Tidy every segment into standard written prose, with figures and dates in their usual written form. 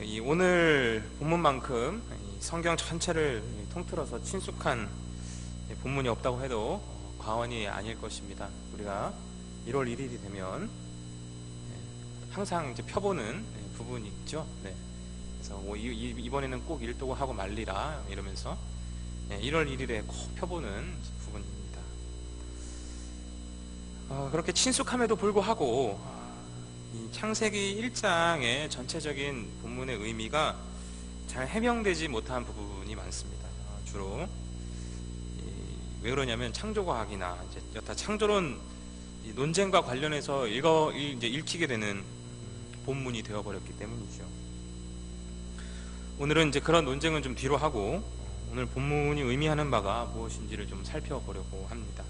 이 오늘 본문만큼 성경 전체를 통틀어서 친숙한 본문이 없다고 해도 과언이 아닐 것입니다. 우리가 1월 1일이 되면 항상 이제 펴보는 부분이 있죠. 네. 그래서 이번에는 꼭 일도고 하고 말리라 이러면서 1월 1일에 꼭 펴보는 부분입니다. 그렇게 친숙함에도 불구하고 이 창세기 1장의 전체적인 본문의 의미가 잘 해명되지 못한 부분이 많습니다. 주로 왜 그러냐면 창조과학이나 이제 여타 창조론 논쟁과 관련해서 이제 읽히게 되는 본문이 되어버렸기 때문이죠. 오늘은 이제 그런 논쟁은 좀 뒤로 하고 오늘 본문이 의미하는 바가 무엇인지를 좀 살펴보려고 합니다.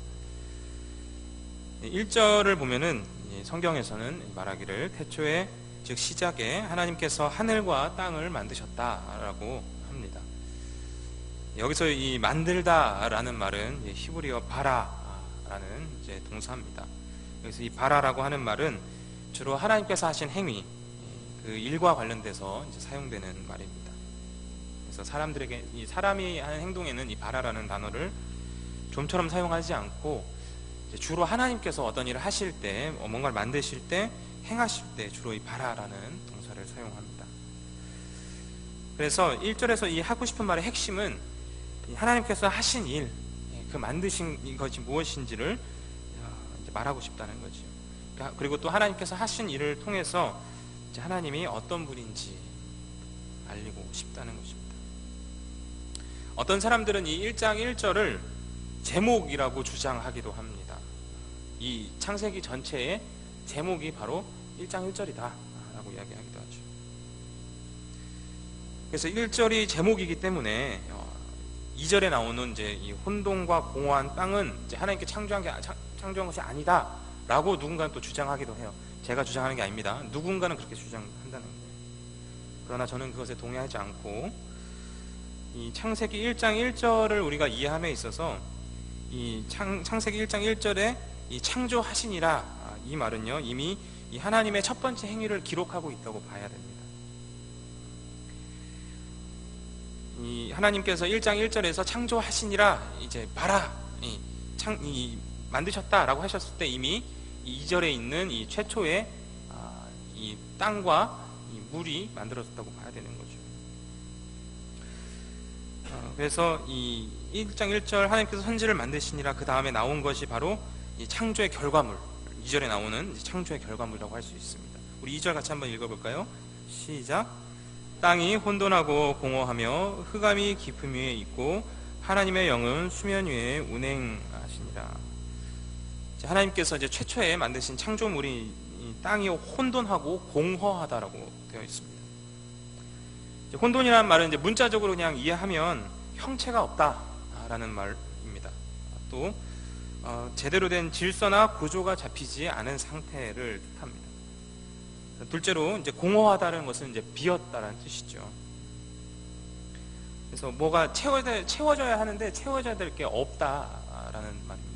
1절을 보면은 성경에서는 말하기를 태초에 즉 시작에 하나님께서 하늘과 땅을 만드셨다라고 합니다. 여기서 이 만들다라는 말은 히브리어 바라라는 이제 동사입니다. 여기서 이 바라라고 하는 말은 주로 하나님께서 하신 행위, 그 일과 관련돼서 이제 사용되는 말입니다. 그래서 사람들에게 이 사람이 하는 행동에는 이 바라라는 단어를 좀처럼 사용하지 않고 주로 하나님께서 어떤 일을 하실 때, 뭔가를 만드실 때, 행하실 때 주로 이 바라라는 동사를 사용합니다. 그래서 1절에서 이 하고 싶은 말의 핵심은 하나님께서 하신 일, 그 만드신 이것이 무엇인지를 말하고 싶다는 거죠. 그리고 또 하나님께서 하신 일을 통해서 하나님이 어떤 분인지 알리고 싶다는 것입니다. 어떤 사람들은 이 1장 1절을 제목이라고 주장하기도 합니다. 이 창세기 전체의 제목이 바로 1장 1절이다 라고 이야기하기도 하죠. 그래서 1절이 제목이기 때문에 2절에 나오는 이제 이 혼돈과 공허한 땅은 이제 하나님께 창조한 것이 아니다 라고 누군가는 또 주장하기도 해요. 제가 주장하는 게 아닙니다. 누군가는 그렇게 주장한다는 거예요. 그러나 저는 그것에 동의하지 않고 이 창세기 1장 1절을 우리가 이해함에 있어서 이 창세기 1장 1절에 이 창조하시니라 이 말은요 이미 이 하나님의 첫 번째 행위를 기록하고 있다고 봐야 됩니다. 이 하나님께서 1장 1절에서 창조하시니라 이제 봐라 이 만드셨다라고 하셨을 때 이미 이 2절에 있는 이 최초의 이 땅과 이 물이 만들어졌다고 봐야 되는 거죠. 그래서 이 1장 1절 하나님께서 선지를 만드시니라 그 다음에 나온 것이 바로 이 창조의 결과물, 2절에 나오는 창조의 결과물이라고 할 수 있습니다. 우리 2절 같이 한번 읽어볼까요? 시작. 땅이 혼돈하고 공허하며 흑암이 깊음 위에 있고 하나님의 영은 수면 위에 운행하시니라. 하나님께서 이제 최초에 만드신 창조물이 땅이 혼돈하고 공허하다라고 되어 있습니다. 혼돈이라는 말은 이제 문자적으로 그냥 이해하면 형체가 없다라는 말입니다. 또 제대로 된 질서나 구조가 잡히지 않은 상태를 뜻합니다. 둘째로 이제 공허하다는 것은 이제 비었다라는 뜻이죠. 그래서 뭐가 채워져야 하는데 채워져야 될 게 없다라는 말입니다.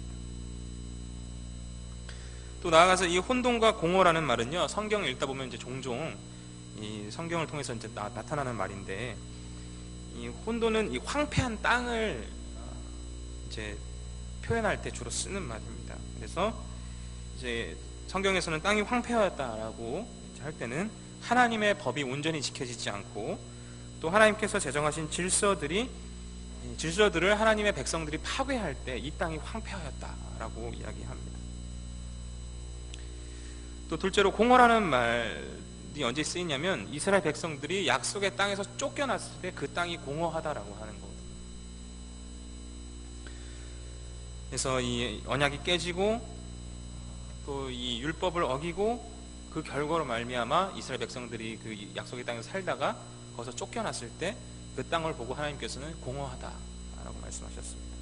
또 나아가서 이 혼돈과 공허라는 말은요 성경을 읽다 보면 이제 종종 이 성경을 통해서 이제 나타나는 말인데 이 혼돈은 이 황폐한 땅을 이제 표현할 때 주로 쓰는 말입니다. 그래서 이제 성경에서는 땅이 황폐하였다라고 할 때는 하나님의 법이 온전히 지켜지지 않고 또 하나님께서 제정하신 질서들을 하나님의 백성들이 파괴할 때 이 땅이 황폐하였다라고 이야기합니다. 또 둘째로 공허라는 말이 언제 쓰이냐면 이스라엘 백성들이 약속의 땅에서 쫓겨났을 때 그 땅이 공허하다라고 하는 거거든요. 그래서 이 언약이 깨지고 또 이 율법을 어기고 그 결과로 말미암아 이스라엘 백성들이 그 약속의 땅에서 살다가 거기서 쫓겨났을 때 그 땅을 보고 하나님께서는 공허하다라고 말씀하셨습니다.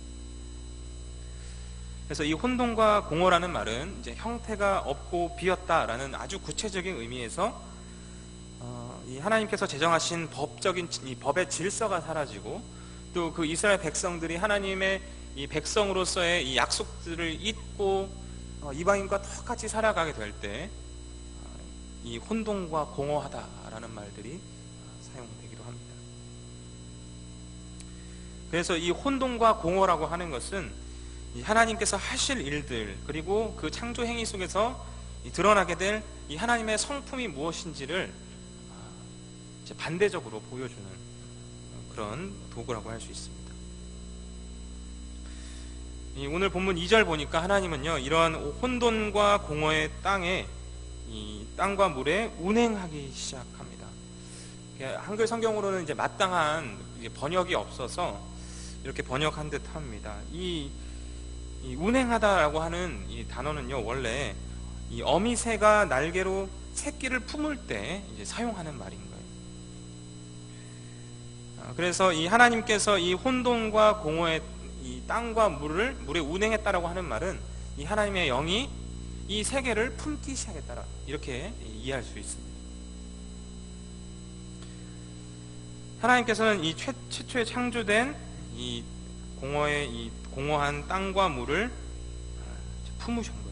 그래서 이 혼돈과 공허라는 말은 이제 형태가 없고 비었다라는 아주 구체적인 의미에서 이 하나님께서 제정하신 이 법의 질서가 사라지고 또 그 이스라엘 백성들이 하나님의 이 백성으로서의 이 약속들을 잊고 이방인과 똑같이 살아가게 될 때 이 혼돈과 공허하다라는 말들이 사용되기도 합니다. 그래서 이 혼돈과 공허라고 하는 것은 하나님께서 하실 일들, 그리고 그 창조 행위 속에서 드러나게 될 이 하나님의 성품이 무엇인지를 이제 반대적으로 보여주는 그런 도구라고 할 수 있습니다. 오늘 본문 2절 보니까 하나님은요, 이러한 혼돈과 공허의 땅에, 이 땅과 물에 운행하기 시작합니다. 한글 성경으로는 이제 마땅한 번역이 없어서 이렇게 번역한 듯 합니다. 이 운행하다라고 하는 이 단어는요, 원래 이 어미새가 날개로 새끼를 품을 때 이제 사용하는 말인 거예요. 그래서 이 하나님께서 이 혼돈과 공허의 이 땅과 물에 운행했다라고 하는 말은 이 하나님의 영이 이 세계를 품기 시작했다라, 이렇게 이해할 수 있습니다. 하나님께서는 이 최초에 창조된 이 공허한 땅과 물을 품으신 거예요.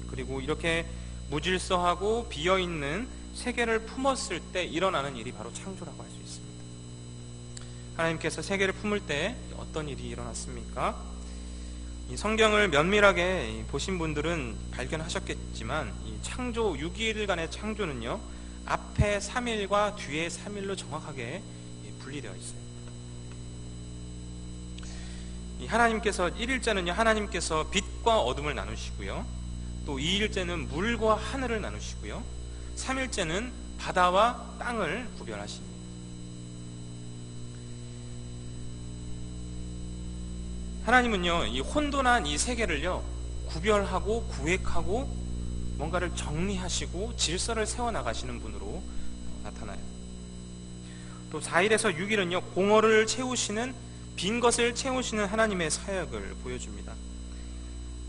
그리고 이렇게 무질서하고 비어있는 세계를 품었을 때 일어나는 일이 바로 창조라고 할 수 있습니다. 하나님께서 세계를 품을 때 어떤 일이 일어났습니까? 이 성경을 면밀하게 보신 분들은 발견하셨겠지만, 이 창조 6일간의 창조는요, 앞에 3일과 뒤에 3일로 정확하게 분리되어 있어요. 이 하나님께서 1일째는요, 하나님께서 빛과 어둠을 나누시고요, 또 2일째는 물과 하늘을 나누시고요, 3일째는 바다와 땅을 구별하십니다. 하나님은요, 이 혼돈한 이 세계를요, 구별하고 구획하고 뭔가를 정리하시고 질서를 세워나가시는 분으로 나타나요. 또 4일에서 6일은요, 공허를 채우시는, 빈 것을 채우시는 하나님의 사역을 보여줍니다.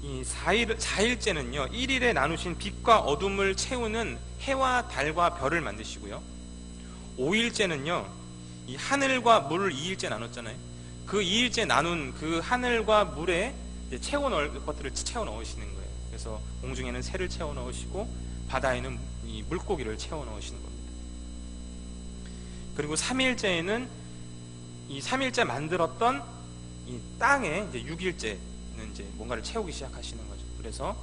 이 4일째는요, 1일에 나누신 빛과 어둠을 채우는 해와 달과 별을 만드시고요, 5일째는요, 이 하늘과 물을 2일째 나눴잖아요. 그 2일째 나눈 그 하늘과 물에 이제 채워 넣을 것들을 채워 넣으시는 거예요. 그래서 공중에는 새를 채워 넣으시고 바다에는 이 물고기를 채워 넣으시는 겁니다. 그리고 3일째에는 이 3일째 만들었던 이 땅에 이제 6일째는 이제 뭔가를 채우기 시작하시는 거죠. 그래서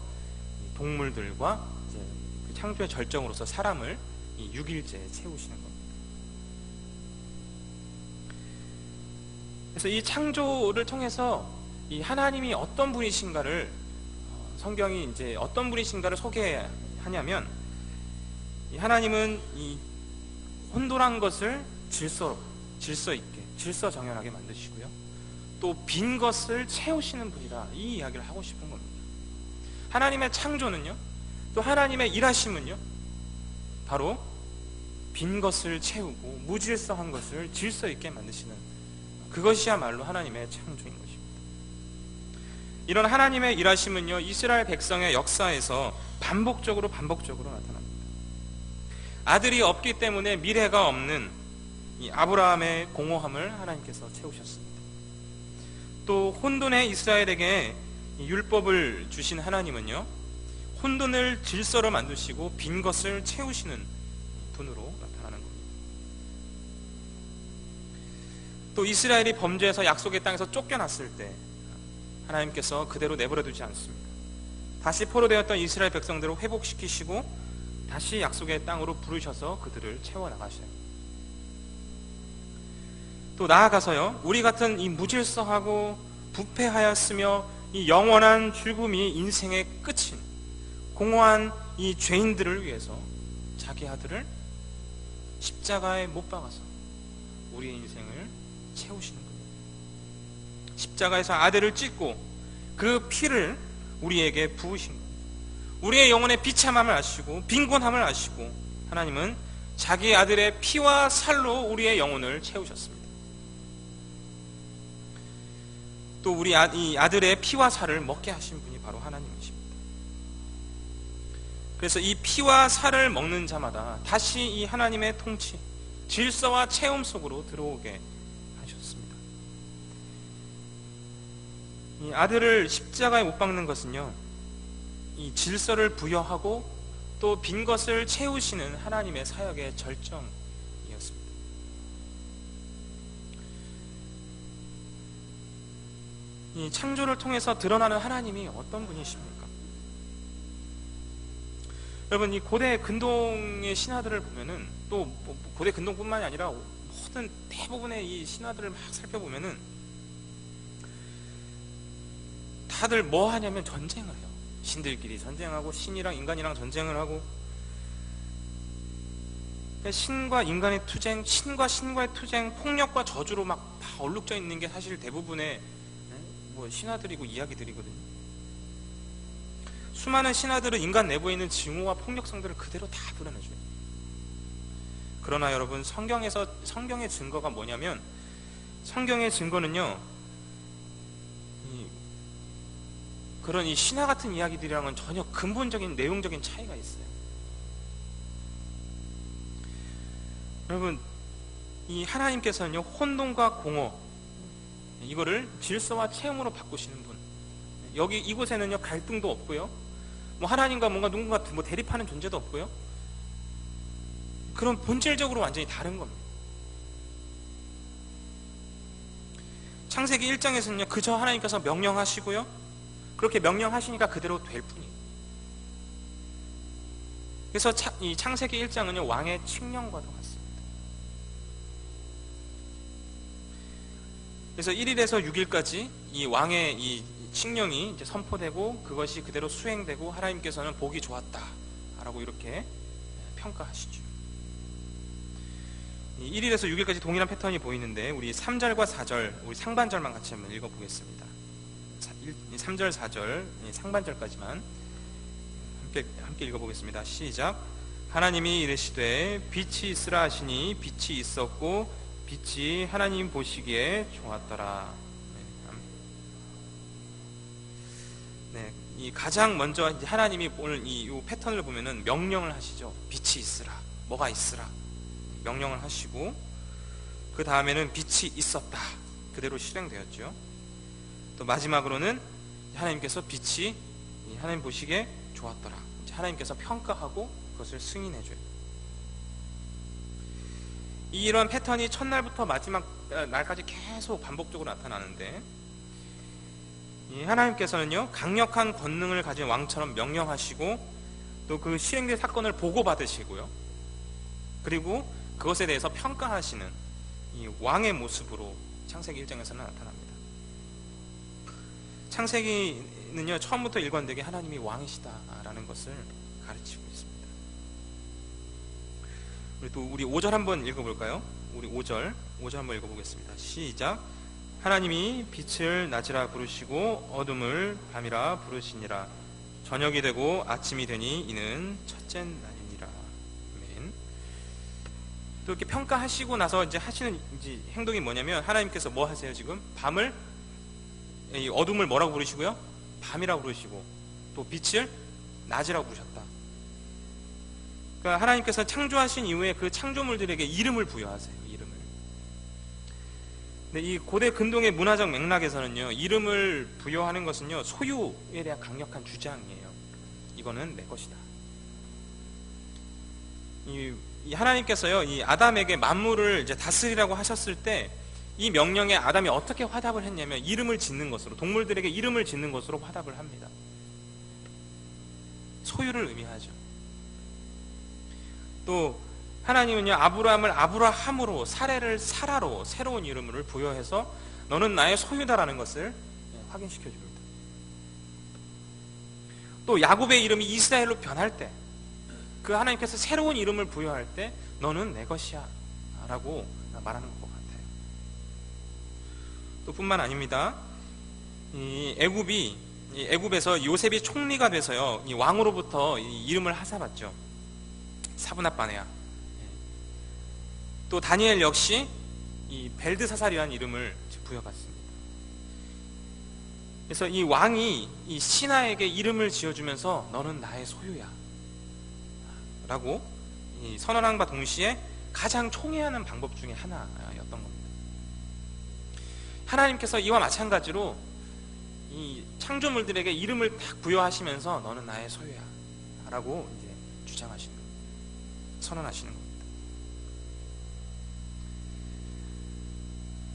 동물들과 이제 그 창조의 절정으로서 사람을 이 6일째에 채우시는 겁니다. 그래서 이 창조를 통해서 이 하나님이 어떤 분이신가를, 성경이 이제 어떤 분이신가를 소개하냐면, 이 하나님은 이 혼돈한 것을 질서 있게, 질서 정연하게 만드시고요, 또 빈 것을 채우시는 분이다, 이 이야기를 하고 싶은 겁니다. 하나님의 창조는요, 또 하나님의 일하심은요, 바로 빈 것을 채우고 무질서한 것을 질서 있게 만드시는, 그것이야말로 하나님의 창조인 것입니다. 이런 하나님의 일하심은요, 이스라엘 백성의 역사에서 반복적으로 나타납니다. 아들이 없기 때문에 미래가 없는 이 아브라함의 공허함을 하나님께서 채우셨습니다. 또 혼돈의 이스라엘에게 율법을 주신 하나님은요, 혼돈을 질서로 만드시고 빈 것을 채우시는 분으로 나타나는 겁니다. 또 이스라엘이 범죄해서 약속의 땅에서 쫓겨났을 때 하나님께서 그대로 내버려 두지 않습니다. 다시 포로되었던 이스라엘 백성들을 회복시키시고 다시 약속의 땅으로 부르셔서 그들을 채워나가셔요. 또 나아가서요, 우리 같은 이 무질서하고 부패하였으며 이 영원한 죽음이 인생의 끝인 공허한 이 죄인들을 위해서 자기 아들을 십자가에 못 박아서 우리의 인생을 채우시는 겁니다. 십자가에서 아들을 찢고 그 피를 우리에게 부으신 겁니다. 우리의 영혼의 비참함을 아시고 빈곤함을 아시고 하나님은 자기 아들의 피와 살로 우리의 영혼을 채우셨습니다. 또 우리 이 아들의 피와 살을 먹게 하신 분이 바로 하나님이십니다. 그래서 이 피와 살을 먹는 자마다 다시 이 하나님의 통치, 질서와 체험 속으로 들어오게 하셨습니다. 이 아들을 십자가에 못 박는 것은요, 이 질서를 부여하고 또 빈 것을 채우시는 하나님의 사역의 절정이었습니다. 이 창조를 통해서 드러나는 하나님이 어떤 분이십니까? 여러분, 이 고대 근동의 신화들을 보면은, 또 고대 근동뿐만이 아니라 모든 대부분의 이 신화들을 막 살펴보면은 다들 뭐 하냐면 전쟁을 해요. 신들끼리 전쟁하고 신이랑 인간이랑 전쟁을 하고, 신과 인간의 투쟁, 신과 신과의 투쟁, 폭력과 저주로 막 다 얼룩져 있는 게 사실 대부분의 뭐 신화들이고 이야기들이거든요. 수많은 신화들은 인간 내부에 있는 증오와 폭력성들을 그대로 다 드러내줘요. 그러나 여러분, 성경의 증거가 뭐냐면, 성경의 증거는요, 그런 이 신화 같은 이야기들이랑은 전혀 근본적인 내용적인 차이가 있어요. 여러분, 이 하나님께서는요, 혼돈과 공허, 이거를 질서와 체험으로 바꾸시는 분. 여기 이곳에는요, 갈등도 없고요, 뭐 하나님과 뭔가 누군가 뭐 대립하는 존재도 없고요, 그런 본질적으로 완전히 다른 겁니다. 창세기 1장에서는요, 그저 하나님께서 명령하시고요, 그렇게 명령하시니까 그대로 될 뿐이에요. 그래서 이 창세기 1장은요, 왕의 칙령과도 같습니다. 그래서 1일에서 6일까지 이 왕의 이 칙령이 이제 선포되고, 그것이 그대로 수행되고, 하나님께서는 보기 좋았다 라고 이렇게 평가하시죠. 1일에서 6일까지 동일한 패턴이 보이는데, 우리 3절과 4절, 우리 상반절만 같이 한번 읽어보겠습니다. 3절, 4절 상반절까지만 함께 읽어보겠습니다. 시작. 하나님이 이르시되 빛이 있으라 하시니 빛이 있었고, 빛이 하나님 보시기에 좋았더라. 네, 이 가장 먼저 이제 하나님이 오늘 이 패턴을 보면은 명령을 하시죠. 빛이 있으라, 뭐가 있으라 명령을 하시고, 그 다음에는 빛이 있었다, 그대로 실행되었죠. 또 마지막으로는 하나님께서 빛이 하나님 보시기에 좋았더라, 이제 하나님께서 평가하고 그것을 승인해줘요. 이런 패턴이 첫날부터 마지막 날까지 계속 반복적으로 나타나는데, 하나님께서는요, 강력한 권능을 가진 왕처럼 명령하시고, 또 그 실행된 사건을 보고받으시고요, 그리고 그것에 대해서 평가하시는 이 왕의 모습으로 창세기 1장에서는 나타납니다. 창세기는요, 처음부터 일관되게 하나님이 왕이시다라는 것을 가르치고 있습니다. 우리 5절 한번 읽어볼까요? 우리 5절 한번 읽어보겠습니다. 시작. 하나님이 빛을 낮이라 부르시고 어둠을 밤이라 부르시니라. 저녁이 되고 아침이 되니 이는 첫째 날이니라. 아멘. 또 이렇게 평가하시고 나서 이제 하시는 이제 행동이 뭐냐면, 하나님께서 뭐 하세요? 지금 밤을, 이 어둠을 뭐라고 부르시고요? 밤이라고 부르시고, 또 빛을 낮이라고 부르셨다. 그러니까 하나님께서 창조하신 이후에 그 창조물들에게 이름을 부여하세요. 이름을. 근데 이 고대 근동의 문화적 맥락에서는요, 이름을 부여하는 것은요, 소유에 대한 강력한 주장이에요. 이거는 내 것이다. 이 하나님께서요, 이 아담에게 만물을 이제 다스리라고 하셨을 때, 이 명령에 아담이 어떻게 화답을 했냐면, 이름을 짓는 것으로, 동물들에게 이름을 짓는 것으로 화답을 합니다. 소유를 의미하죠. 또 하나님은요, 아브라함을 아브라함으로, 사레를 사라로 새로운 이름을 부여해서 너는 나의 소유다라는 것을 확인시켜 줍니다. 또 야곱의 이름이 이스라엘로 변할 때, 그 하나님께서 새로운 이름을 부여할 때 너는 내 것이야 라고 말하는 것 같아요. 또 뿐만 아닙니다. 이 애굽에서 요셉이 총리가 돼서요, 이 왕으로부터 이 이름을 하사받죠. 사브낫바네아. 또 다니엘 역시 이 벨드사살이라는 이름을 부여받습니다. 그래서 이 왕이 이 신하에게 이름을 지어주면서 너는 나의 소유야 라고 선언함과 동시에 가장 총애하는 방법 중에 하나였던 겁니다. 하나님께서 이와 마찬가지로 이 창조물들에게 이름을 딱 부여하시면서 너는 나의 소유야 라고 이제 주장하시는 겁니다. 선언하시는 겁니다.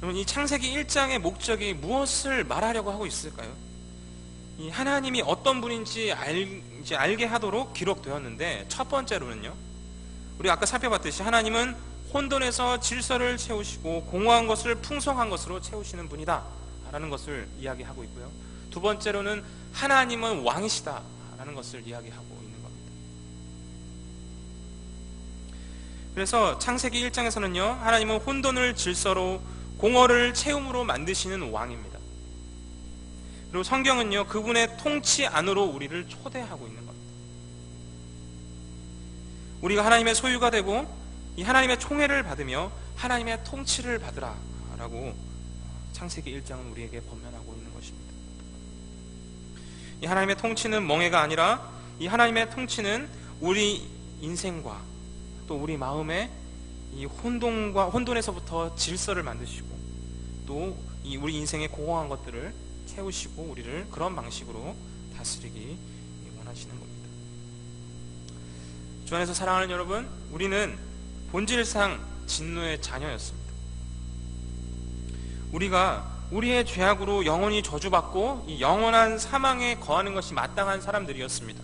여러분, 이 창세기 1장의 목적이 무엇을 말하려고 하고 있을까요? 이 하나님이 어떤 분인지 이제 알게 하도록 기록되었는데, 첫 번째로는요, 우리 아까 살펴봤듯이 하나님은 혼돈에서 질서를 채우시고 공허한 것을 풍성한 것으로 채우시는 분이다 라는 것을 이야기하고 있고요, 두 번째로는 하나님은 왕이시다 라는 것을 이야기하고 있는 겁니다. 그래서 창세기 1장에서는요, 하나님은 혼돈을 질서로, 공허를 채움으로 만드시는 왕입니다. 그리고 성경은요, 그분의 통치 안으로 우리를 초대하고 있는 겁니다. 우리가 하나님의 소유가 되고 이 하나님의 총애를 받으며 하나님의 통치를 받으라 라고 창세기 1장은 우리에게 권면하고 있는 것입니다. 이 하나님의 통치는 멍해가 아니라, 이 하나님의 통치는 우리 인생과 또 우리 마음의 이 혼돈에서부터 질서를 만드시고, 또 이 우리 인생의 공허한 것들을 채우시고 우리를 그런 방식으로 다스리기 원하시는 겁니다. 주 안에서 사랑하는 여러분, 우리는 본질상 진노의 자녀였습니다. 우리가 우리의 죄악으로 영원히 저주받고 이 영원한 사망에 거하는 것이 마땅한 사람들이었습니다.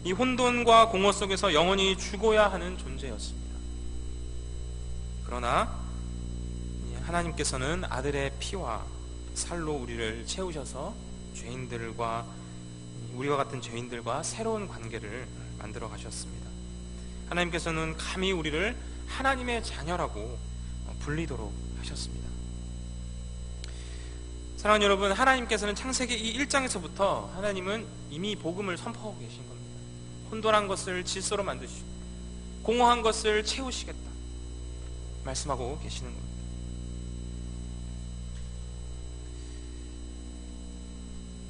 이 혼돈과 공허 속에서 영원히 죽어야 하는 존재였습니다. 그러나 하나님께서는 아들의 피와 살로 우리를 채우셔서 우리와 같은 죄인들과 새로운 관계를 만들어 가셨습니다. 하나님께서는 감히 우리를 하나님의 자녀라고 불리도록 하셨습니다. 사랑하는 여러분, 하나님께서는 창세기 1장에서부터 하나님은 이미 복음을 선포하고 계신 겁니다. 혼돈한 것을 질서로 만드시고 공허한 것을 채우시겠다 말씀하고 계시는 겁니다.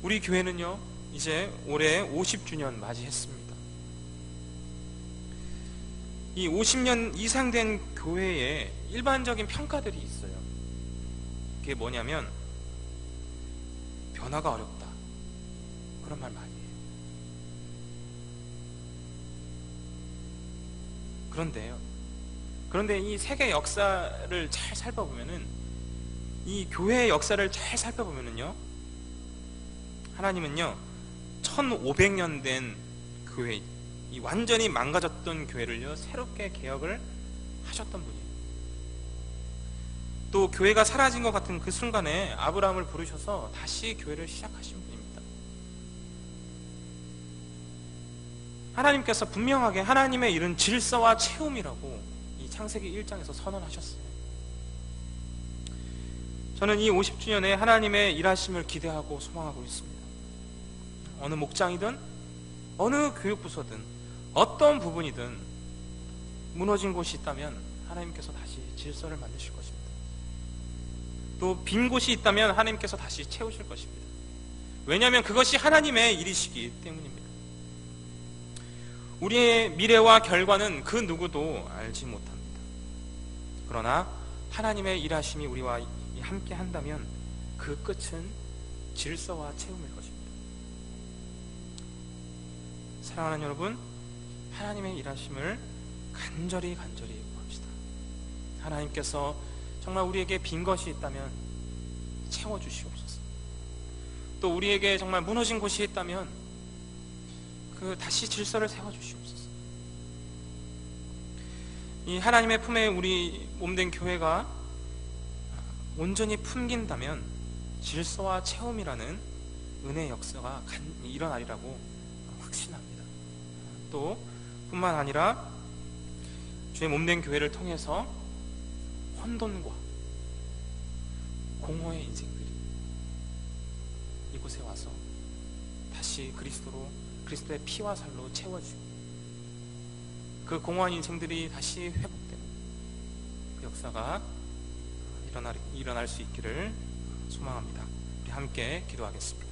우리 교회는요, 이제 올해 50주년 맞이했습니다. 이 50년 이상 된 교회에 일반적인 평가들이 있어요. 그게 뭐냐면 변화가 어렵다, 그런 말 많이 해요. 그런데 이 세계 역사를 잘 살펴보면은, 이 교회의 역사를 잘 살펴보면은요, 하나님은요 1500년 된 교회, 이 완전히 망가졌던 교회를요 새롭게 개혁을 하셨던 분이에요. 또 교회가 사라진 것 같은 그 순간에 아브라함을 부르셔서 다시 교회를 시작하신 분입니다. 하나님께서 분명하게 하나님의 일은 질서와 채움이라고 이 창세기 1장에서 선언하셨어요. 저는 이 50주년에 하나님의 일하심을 기대하고 소망하고 있습니다. 어느 목장이든 어느 교육부서든 어떤 부분이든 무너진 곳이 있다면 하나님께서 다시 질서를 만드실 것입니다. 또 빈 곳이 있다면 하나님께서 다시 채우실 것입니다. 왜냐하면 그것이 하나님의 일이시기 때문입니다. 우리의 미래와 결과는 그 누구도 알지 못합니다. 그러나 하나님의 일하심이 우리와 함께 한다면 그 끝은 질서와 채움일 것입니다. 사랑하는 여러분, 하나님의 일하심을 간절히 구합시다. 하나님께서 정말 우리에게 빈 것이 있다면 채워주시옵소서. 또 우리에게 정말 무너진 곳이 있다면 그 다시 질서를 세워주시옵소서. 이 하나님의 품에 우리 몸된 교회가 온전히 품긴다면 질서와 체험이라는 은혜의 역사가 일어나리라고 확신합니다. 또 뿐만 아니라 주의 몸된 교회를 통해서 혼돈과 공허의 인생들이 이곳에 와서 다시 그리스도의 피와 살로 채워지고 그 공허한 인생들이 다시 회복되고 그 역사가 일어날 수 있기를 소망합니다. 우리 함께 기도하겠습니다.